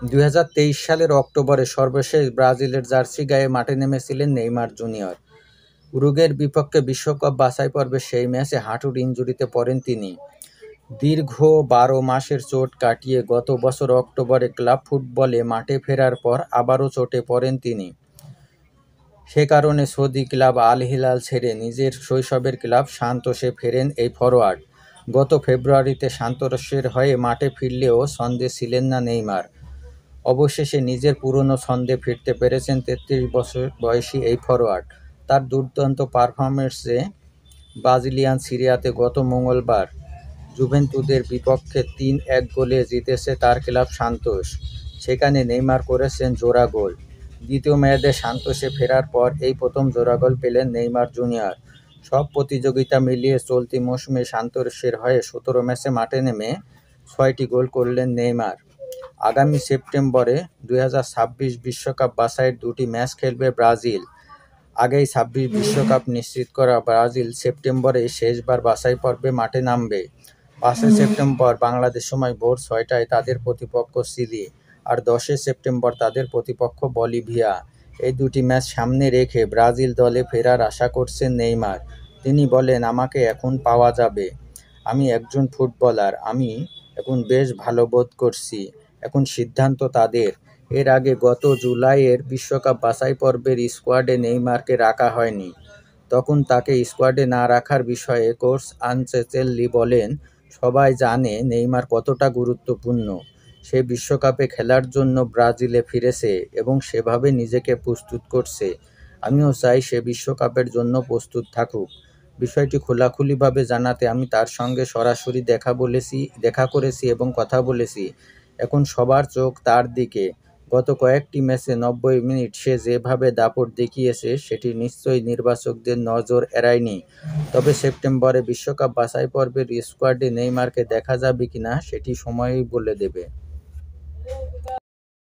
২০২৩ সালের অক্টোবরে সর্বশেষ ব্রাজিলের জার্সি গায়ে মাঠে নেমেছিলেন নেইমার জুনিয়র। উরুগুয়ের বিপক্ষে বিশ্বকাপ বাছাই পর্বে সেই ম্যাচে হাঁটুর ইনজুরিতে পড়েন তিনি। দীর্ঘ ১২ মাসের চোট কাটিয়ে গত বছর অক্টোবরে ক্লাব ফুটবলে মাঠে ফেরার পর আবারও চোটে পড়েন তিনি। সে কারণে সৌদি ক্লাব আল হিলাল ছেড়ে নিজের শৈশবের ক্লাব সান্তোসে ফেরেন এই ফরোয়ার্ড। গত ফেব্রুয়ারিতে সান্তোসের হয়ে মাঠে ফিরলেও ছন্দে ছিলেন না নেইমার। অবশেষে নিজের পুরনো ছন্দে ফিরতে পেরেছেন ৩৩ বছর বয়সী এই ফরোয়ার্ড। তার দুর্দান্ত পারফরম্যান্সে ব্রাজিলিয়ান সিরিয়াতে গত মঙ্গলবার জুভেন্তুদের বিপক্ষে ৩-১ গোলে জিতেছে তার ক্লাব সান্তোস। সেখানে নেইমার করেছেন জোড়া গোল। দ্বিতীয় মেয়াদে সান্তোসে ফেরার পর এই প্রথম জোড়া গোল পেলেন নেইমার জুনিয়র। সব প্রতিযোগিতা মিলিয়ে চলতি মৌসুমে সান্তোসের হয়ে ১৭ ম্যাচে মাঠে নেমে ৬টি গোল করলেন নেইমার। আগামী সেপ্টেম্বরে ২০২৬ বিশ্বকাপ বাছাইয়ের ২টি ম্যাচ খেলবে ব্রাজিল। আগেই ২৬ বিশ্বকাপ নিশ্চিত করা ব্রাজিল সেপ্টেম্বরে শেষবার বাছাই পর্বে মাঠে নামবে। ৫ সেপ্টেম্বর বাংলাদেশ সময় ভোর ৬টায় তাদের প্রতিপক্ষ চিলি, আর ১০ সেপ্টেম্বর তাদের প্রতিপক্ষ বলিভিয়া। এই দুটি ম্যাচ সামনে রেখে ব্রাজিল দলে ফেরার আশা করছেন নেইমার। তিনি বলেন, আমাকে এখন পাওয়া যাবে। আমি একজন ফুটবলার, আমি এখন বেশ ভালো বোধ করছি। এখন সিদ্ধান্ত তাদের। এর আগে গত জুলাইয়ের বিশ্বকাপ বাছাই পর্বের স্কোয়াডে নেইমারকে রাখা হয়নি। তখন তাকে স্কোয়াডে না রাখার বিষয়ে কোচ আনচেলত্তি বলেন, সবাই জানে নেইমার কতটা গুরুত্বপূর্ণ। সে বিশ্বকাপে খেলার জন্য ব্রাজিলে ফিরেছে এবং সেভাবে নিজেকে প্রস্তুত করছে। আমিও চাই সে বিশ্বকাপের জন্য প্রস্তুত থাকুক। বিষয়টি খোলাখুলিভাবে জানাতে আমি তার সঙ্গে সরাসরি দেখা করেছি এবং কথা বলেছি। এখন সবার চোখ তার দিকে। গত কয়েকটি ম্যাচে ৯০ মিনিট সে যেভাবে দাপট দেখিয়েছে সেটি নিশ্চয়ই নির্বাচকদের নজর এড়ায়নি। তবে সেপ্টেম্বরে বিশ্বকাপ বাছাই পর্বের স্কোয়াডে নেইমারকে দেখা যাবে কিনা সেটি সময়ই বলে দেবে।